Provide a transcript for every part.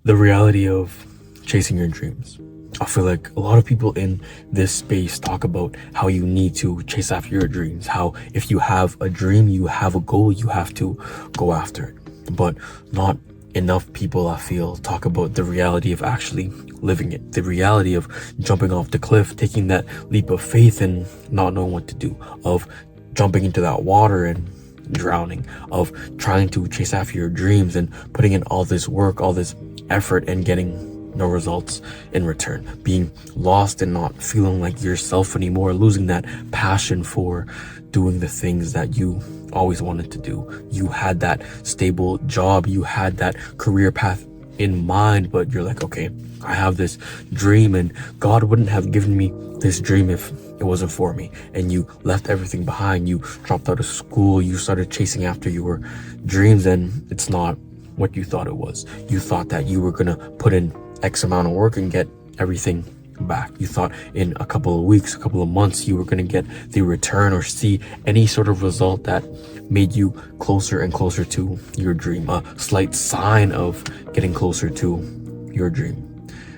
The reality of chasing your dreams. I feel like a lot of people in this space talk about how you need to chase after your dreams, how if you have a dream, you have a goal, you have to go after it. But not enough people, I feel, talk about the reality of actually living it, the reality of jumping off the cliff, taking that leap of faith and not knowing what to do, of jumping into that water and drowning, of trying to chase after your dreams and putting in all this work, all this effort and getting no results in return, being lost and not feeling like yourself anymore, losing that passion for doing the things that you always wanted to do. You had that stable job, you had that career path in mind, but you're like, okay, I have this dream and God wouldn't have given me this dream if it wasn't for me. And you left everything behind. You dropped out of school, you started chasing after your dreams, and it's not what you thought it was. You thought that you were gonna put in X amount of work and get everything back. You thought in a couple of weeks, a couple of months, you were gonna get the return or see any sort of result that made you closer and closer to your dream, a slight sign of getting closer to your dream.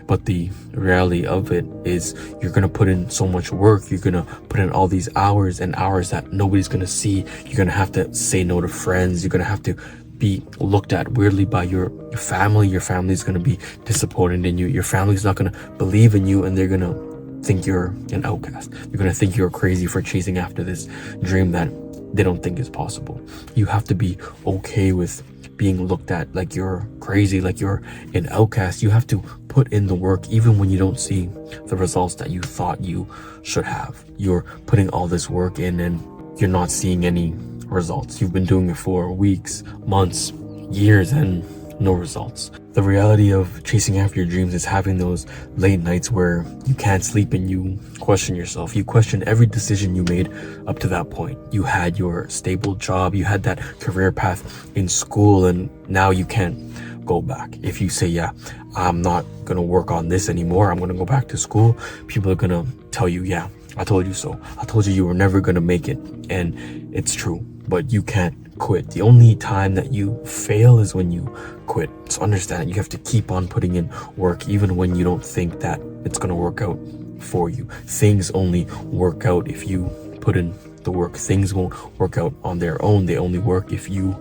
But the reality of it is you're gonna put in so much work, you're gonna put in all these hours and hours that nobody's gonna see. You're gonna have to say no to friends, you're gonna have to be looked at weirdly by your family. Your family's gonna be disappointed in you. Your family's not gonna believe in you, and they're gonna think you're an outcast. They're gonna think you're crazy for chasing after this dream that they don't think is possible. You have to be okay with being looked at like you're crazy, like you're an outcast. You have to put in the work even when you don't see the results that you thought you should have. You're putting all this work in and you're not seeing any results. You've been doing it for weeks, months, years, and no results. The reality of chasing after your dreams is having those late nights where you can't sleep and you question yourself. You question every decision you made up to that point. You had your stable job, you had that career path in school, and now you can't go back. If you say, yeah, I'm not gonna work on this anymore, I'm gonna go back to school, people are gonna tell you, yeah, I told you so. I told you were never gonna make it. And it's true, but you can't quit. The only time that you fail is when you quit. So understand, you have to keep on putting in work even when you don't think that it's gonna work out for you. Things only work out if you put in the work. Things won't work out on their own. They only work if you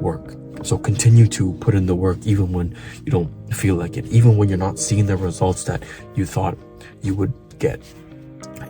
work. So continue to put in the work even when you don't feel like it, even when you're not seeing the results that you thought you would get.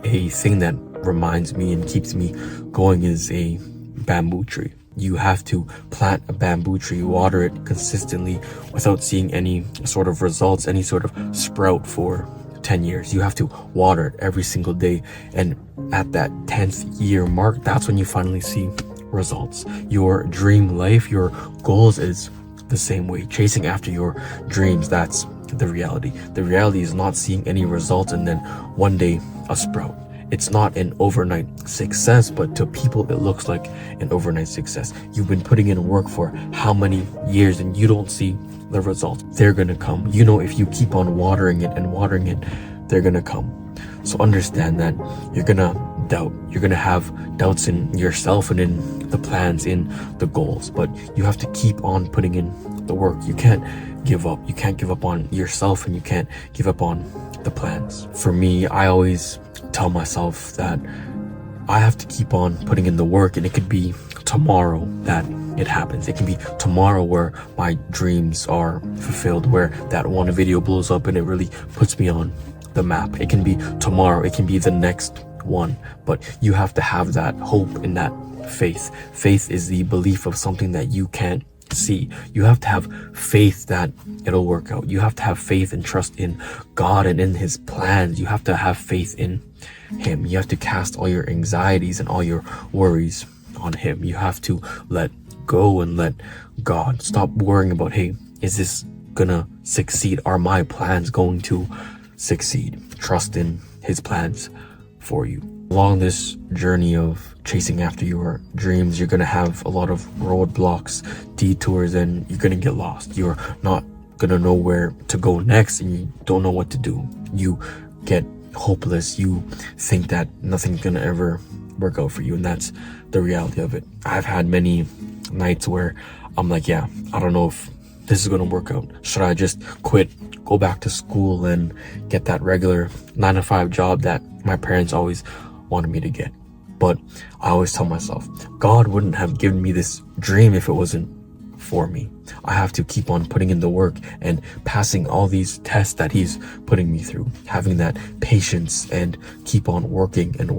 A thing that reminds me and keeps me going is a bamboo tree. You have to plant a bamboo tree, water it consistently without seeing any sort of results, any sort of sprout for 10 years. You have to water it every single day. And at that 10th year mark, that's when you finally see results. Your dream life, your goals is the same way. Chasing after your dreams, that's the reality. The reality is not seeing any results and then one day a sprout. It's not an overnight success, but to people it looks like an overnight success. You've been putting in work for how many years and you don't see the results. They're gonna come. You know, if you keep on watering it and watering it, they're gonna come. So understand that you're gonna doubt. You're gonna have doubts in yourself and in the plans, in the goals, but you have to keep on putting in the work. You can't give up. You can't give up on yourself and you can't give up on the plans. For me, I always tell myself that I have to keep on putting in the work, and it could be tomorrow that it happens. It can be tomorrow where my dreams are fulfilled, where that one video blows up and it really puts me on the map. It can be tomorrow, it can be the next one, but you have to have that hope and that faith. Faith is the belief of something that you can't see. You have to have faith that it'll work out. You have to have faith and trust in God and in his plans. You have to have faith in him. You have to cast all your anxieties and all your worries on him. You have to let go and let God. Stop worrying about, hey, is this gonna succeed? Are my plans going to succeed? Trust in his plans for you. Along this journey of chasing after your dreams, you're gonna have a lot of roadblocks, detours, and you're gonna get lost. You're not gonna know where to go next and you don't know what to do. You get hopeless. You think that nothing's gonna ever work out for you, and that's the reality of it. I've had many nights where I'm like, yeah, I don't know if this is going to work out? Should I just quit, go back to school and get that regular 9 to 5 job that my parents always wanted me to get? But I always tell myself, God wouldn't have given me this dream if it wasn't for me. I have to keep on putting in the work and passing all these tests that he's putting me through, having that patience and keep on working and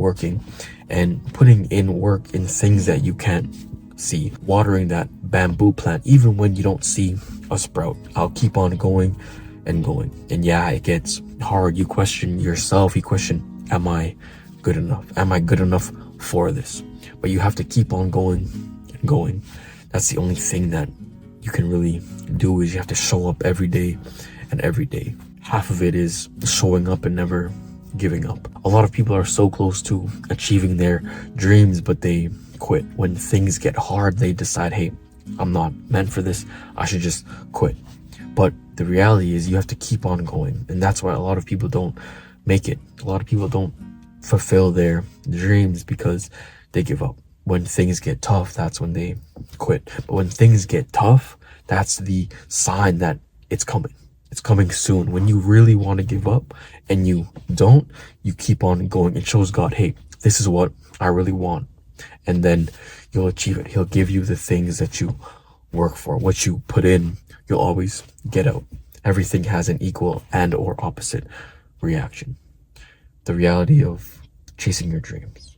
putting in work in things that you can't see, watering that bamboo plant even when you don't see a sprout. I'll keep on going. And yeah, it gets hard. You question yourself. You question, am I good enough? Am I good enough for this? But you have to keep on going. That's the only thing that you can really do, is you have to show up every day. Half of it is showing up and never giving up. A lot of people are so close to achieving their dreams, but they quit. When things get hard, they decide, hey, I'm not meant for this. I should just quit. But the reality is you have to keep on going. And that's why a lot of people don't make it. A lot of people don't fulfill their dreams because they give up. When things get tough, that's when they quit. But when things get tough, that's the sign that it's coming. It's coming soon. When you really want to give up and you don't, you keep on going. It shows God, hey, this is what I really want. And then you'll achieve it. He'll give you the things that you work for. What you put in, you'll always get out. Everything has an equal and or opposite reaction. The reality of chasing your dreams.